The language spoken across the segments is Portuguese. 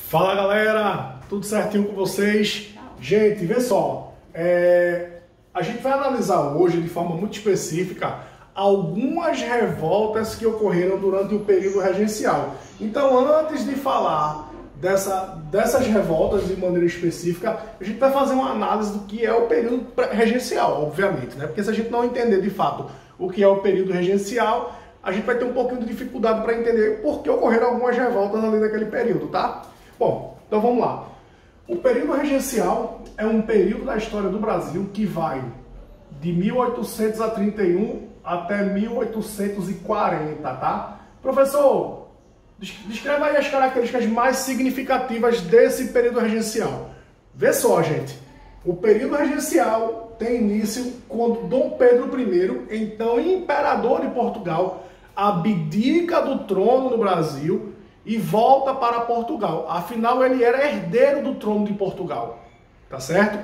Fala galera, tudo certinho com vocês? Gente, vê só, a gente vai analisar hoje de forma muito específica algumas revoltas que ocorreram durante o período regencial. Então, antes de falar dessas revoltas de maneira específica, a gente vai fazer uma análise do que é o período regencial, obviamente, né? Porque se a gente não entender de fato o que é o período regencial, a gente vai ter um pouquinho de dificuldade para entender por que ocorreram algumas revoltas ali naquele período, tá? Bom, então vamos lá. O período regencial é um período da história do Brasil que vai de 1831 até 1840, tá? Professor, descreva aí as características mais significativas desse período regencial. Vê só, gente. O período regencial tem início quando Dom Pedro I, então imperador de Portugal, abdica do trono no Brasil e volta para Portugal. Afinal, ele era herdeiro do trono de Portugal, tá certo?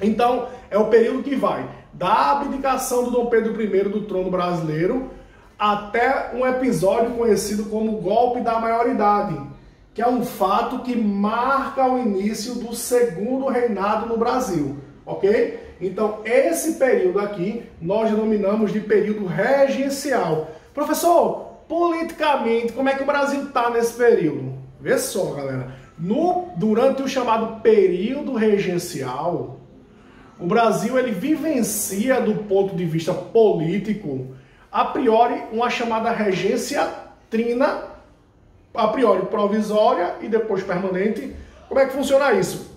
Então, é o período que vai da abdicação do Dom Pedro I do trono brasileiro até um episódio conhecido como golpe da maioridade, que é um fato que marca o início do segundo reinado no Brasil, ok? Então, esse período aqui nós denominamos de período regencial. Professor, politicamente, como é que o Brasil está nesse período? Vê só, galera. Durante o chamado período regencial, o Brasil ele vivencia, do ponto de vista político, a priori, uma chamada regência trina, a priori provisória e depois permanente. Como é que funciona isso?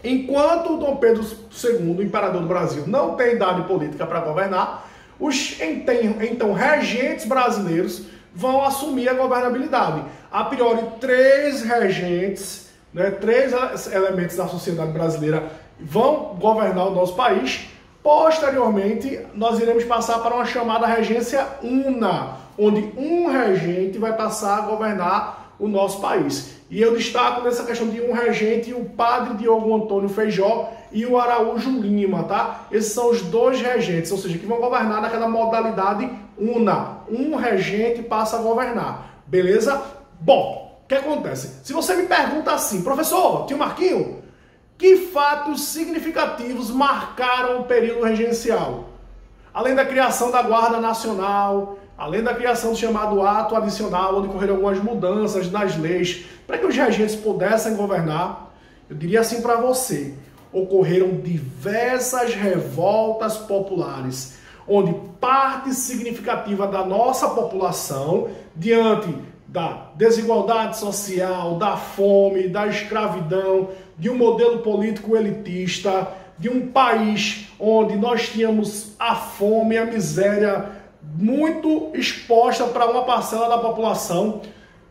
Enquanto Dom Pedro II, imperador do Brasil, não tem idade política para governar, os então regentes brasileiros vão assumir a governabilidade. A priori, três regentes, né, três elementos da sociedade brasileira vão governar o nosso país. Posteriormente, nós iremos passar para uma chamada regência una, onde um regente vai passar a governar o nosso país. E eu destaco nessa questão de um regente o padre Diogo Antônio Feijó e o Araújo Lima, tá? Esses são os dois regentes, ou seja, que vão governar naquela modalidade una. Um regente passa a governar, beleza? Bom, o que acontece? Se você me pergunta assim, professor, tio Marquinho, que fatos significativos marcaram o período regencial? Além da criação da Guarda Nacional, além da criação do chamado ato adicional, onde ocorreram algumas mudanças nas leis para que os regentes pudessem governar, eu diria assim para você, ocorreram diversas revoltas populares, onde parte significativa da nossa população, diante da desigualdade social, da fome, da escravidão, de um modelo político elitista, de um país onde nós tínhamos a fome e a miséria muito exposta para uma parcela da população.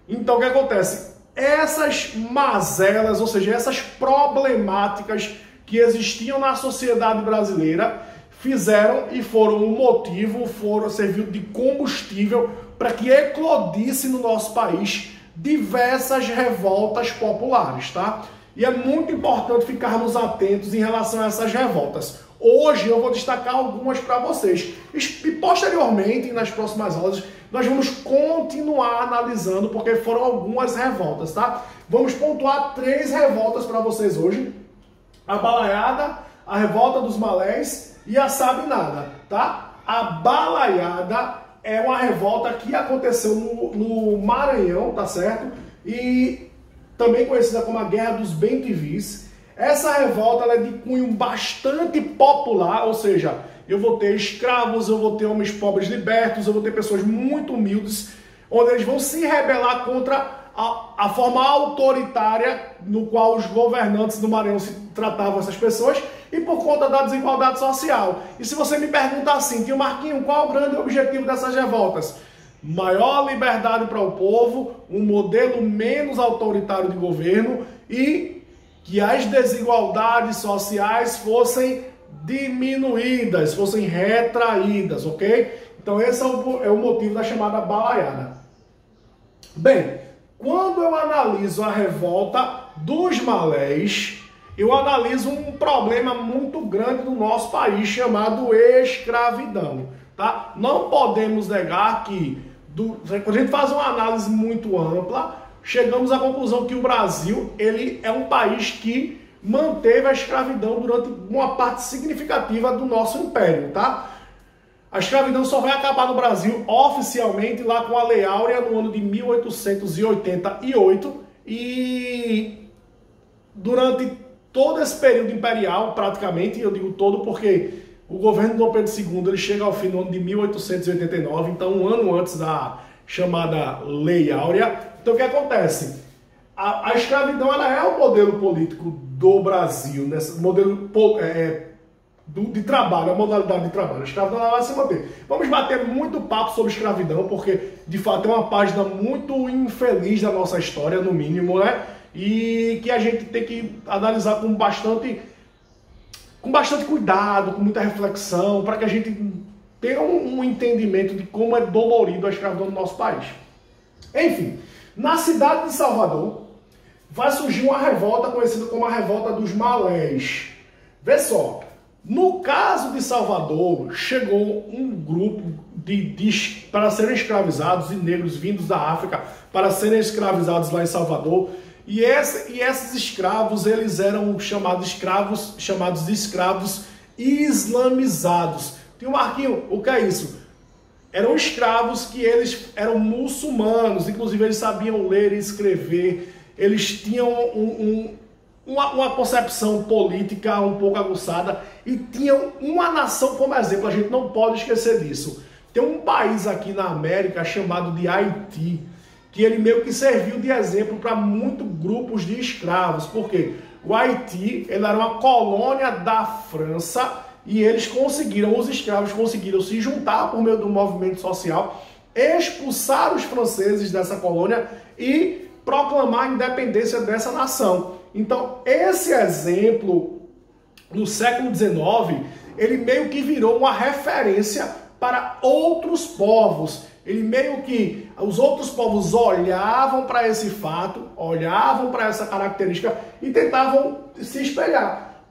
Então, o que acontece? Essas mazelas, ou seja, essas problemáticas que existiam na sociedade brasileira, fizeram e foram um motivo, serviu de combustível para que eclodisse no nosso país diversas revoltas populares, tá? E é muito importante ficarmos atentos em relação a essas revoltas. Hoje eu vou destacar algumas para vocês. E posteriormente, nas próximas aulas, nós vamos continuar analisando, porque foram algumas revoltas, tá? Vamos pontuar 3 revoltas para vocês hoje. A Balaiada, a Revolta dos Malés e a Sabinada, tá? A Balaiada é uma revolta que aconteceu no Maranhão, tá certo? E também conhecida como a Guerra dos Bem-Te-Vis. Essa revolta ela é de cunho bastante popular, ou seja, eu vou ter escravos, eu vou ter homens pobres libertos, eu vou ter pessoas muito humildes, onde eles vão se rebelar contra a forma autoritária no qual os governantes do Maranhão se tratavam essas pessoas e por conta da desigualdade social. E se você me pergunta assim, tio Marquinho, qual é o grande objetivo dessas revoltas? Maior liberdade para o povo, um modelo menos autoritário de governo e que as desigualdades sociais fossem diminuídas, fossem retraídas, ok? Então esse é o motivo da chamada balaiada. Bem, quando eu analiso a revolta dos malés, eu analiso um problema muito grande no nosso país chamado escravidão, tá? Não podemos negar que, quando a gente faz uma análise muito ampla, chegamos à conclusão que o Brasil ele é um país que manteve a escravidão durante uma parte significativa do nosso império, tá? A escravidão só vai acabar no Brasil oficialmente lá com a Lei Áurea no ano de 1888 e durante todo esse período imperial, praticamente, eu digo todo porque o governo Dom Pedro II ele chega ao fim no ano de 1889, então um ano antes da chamada Lei Áurea. Então o que acontece? A escravidão ela é o modelo político do Brasil, nesse modelo de trabalho, a modalidade de trabalho. A escravidão ela vai se manter. Vamos bater muito papo sobre escravidão, porque de fato é uma página muito infeliz da nossa história, no mínimo, né? E que a gente tem que analisar com bastante cuidado, com muita reflexão, para que a gente tenha um entendimento de como é dolorido a escravidão no nosso país. Enfim, na cidade de Salvador vai surgir uma revolta conhecida como a Revolta dos Malés. Vê só, no caso de Salvador, chegou um grupo para serem escravizados, e negros vindos da África para serem escravizados lá em Salvador. E esses escravos, eles eram chamados de escravos islamizados. Tem um Marquinho, o que é isso? Eram escravos que eles eram muçulmanos, inclusive eles sabiam ler e escrever, eles tinham uma concepção política um pouco aguçada e tinham uma nação como exemplo, a gente não pode esquecer disso. Tem um país aqui na América chamado de Haiti, que ele meio que serviu de exemplo para muitos grupos de escravos, porque o Haiti ele era uma colônia da França e os escravos conseguiram se juntar por meio do movimento social, expulsar os franceses dessa colônia e proclamar a independência dessa nação. Então, esse exemplo, no século XIX, ele meio que virou uma referência para outros povos. Ele meio que, os outros povos olhavam para esse fato, olhavam para essa característica e tentavam se espelhar.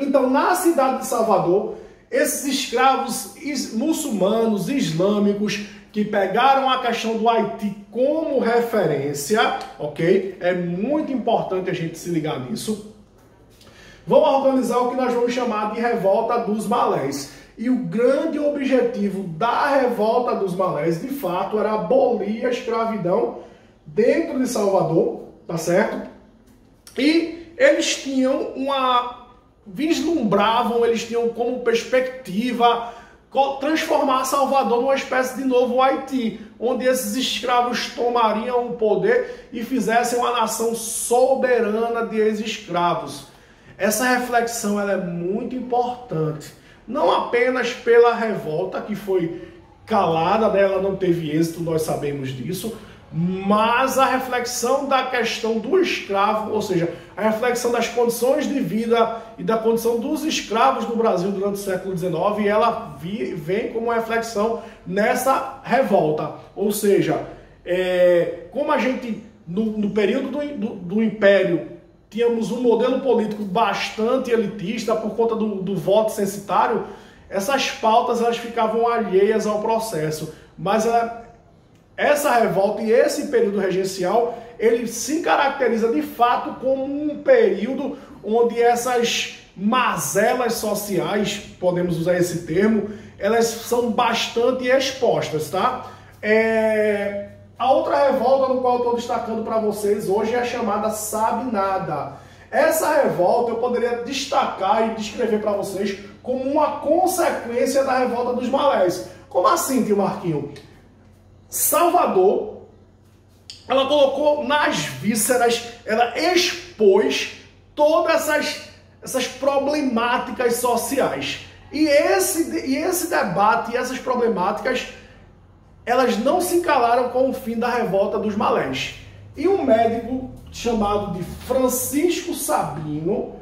Então, na cidade de Salvador, esses escravos muçulmanos, islâmicos, que pegaram a questão do Haiti como referência, ok? É muito importante a gente se ligar nisso. Vão organizar o que nós vamos chamar de Revolta dos Malés. E o grande objetivo da Revolta dos Malés, de fato, era abolir a escravidão dentro de Salvador, tá certo? E eles tinham eles tinham como perspectiva transformar Salvador numa espécie de novo Haiti, onde esses escravos tomariam o poder e fizessem uma nação soberana de ex-escravos. Essa reflexão ela é muito importante, não apenas pela revolta que foi calada, né? Ela não teve êxito, nós sabemos disso, mas a reflexão da questão do escravo, ou seja, a reflexão das condições de vida e da condição dos escravos no Brasil durante o século XIX, ela vem como reflexão nessa revolta. Ou seja, como a gente, no período do Império, tínhamos um modelo político bastante elitista por conta do voto censitário, essas pautas elas ficavam alheias ao processo, mas essa revolta e esse período regencial, ele se caracteriza de fato como um período onde essas mazelas sociais, podemos usar esse termo, elas são bastante expostas, tá? A outra revolta no qual eu estou destacando para vocês hoje é a chamada Sabe Nada. Essa revolta eu poderia destacar e descrever para vocês como uma consequência da Revolta dos Malés. Como assim, tio Marquinho? Salvador, ela colocou nas vísceras, ela expôs todas essas problemáticas sociais. E esse debate e essas problemáticas, elas não se calaram com o fim da Revolta dos Malés. E um médico chamado de Francisco Sabino,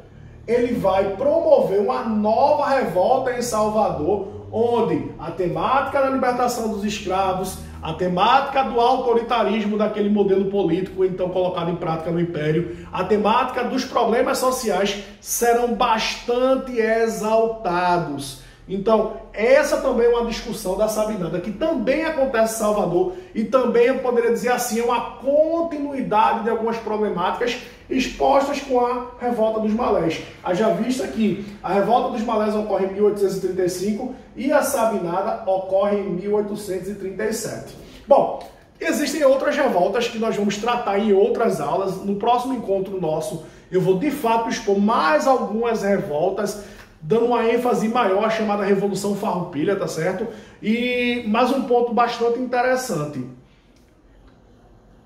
ele vai promover uma nova revolta em Salvador, onde a temática da libertação dos escravos, a temática do autoritarismo daquele modelo político então colocado em prática no Império, a temática dos problemas sociais serão bastante exaltados. Então, essa também é uma discussão da Sabinanda, que também acontece em Salvador e também, eu poderia dizer assim, é uma continuidade de algumas problemáticas expostas com a Revolta dos Malés. Haja vista que a Revolta dos Malés ocorre em 1835 e a Sabinada ocorre em 1837. Bom, existem outras revoltas que nós vamos tratar em outras aulas. No próximo encontro nosso, eu vou de fato expor mais algumas revoltas, dando uma ênfase maior à chamada Revolução Farroupilha, tá certo? E mais um ponto bastante interessante.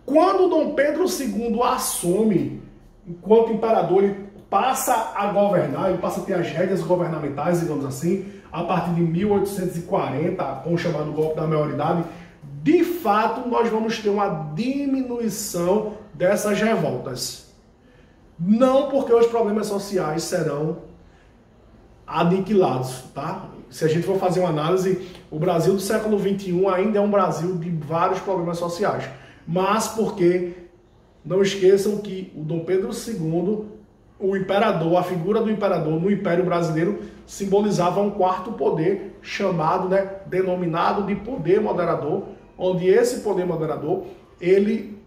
Quando Dom Pedro II assume, enquanto imperador, ele passa a governar, ele passa a ter as rédeas governamentais, digamos assim, a partir de 1840, com o chamado golpe da maioridade, de fato nós vamos ter uma diminuição dessas revoltas. Não porque os problemas sociais serão aniquilados, tá? Se a gente for fazer uma análise, o Brasil do século XXI ainda é um Brasil de vários problemas sociais, mas porque não esqueçam que o Dom Pedro II, o imperador, a figura do imperador no Império Brasileiro simbolizava um quarto poder chamado, denominado de poder moderador, onde esse poder moderador, ele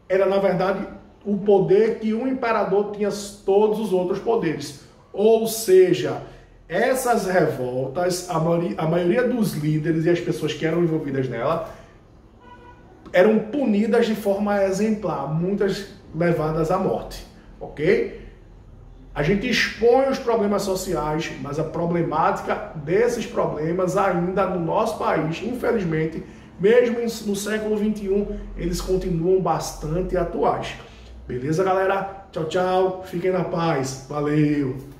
era na verdade o poder que um imperador tinha todos os outros poderes. Ou seja, essas revoltas, a maioria dos líderes e as pessoas que eram envolvidas nela eram punidas de forma exemplar, muitas levadas à morte, ok? A gente expõe os problemas sociais, mas a problemática desses problemas ainda no nosso país, infelizmente, mesmo no século XXI, eles continuam bastante atuais. Beleza, galera? Tchau, tchau. Fiquem na paz. Valeu!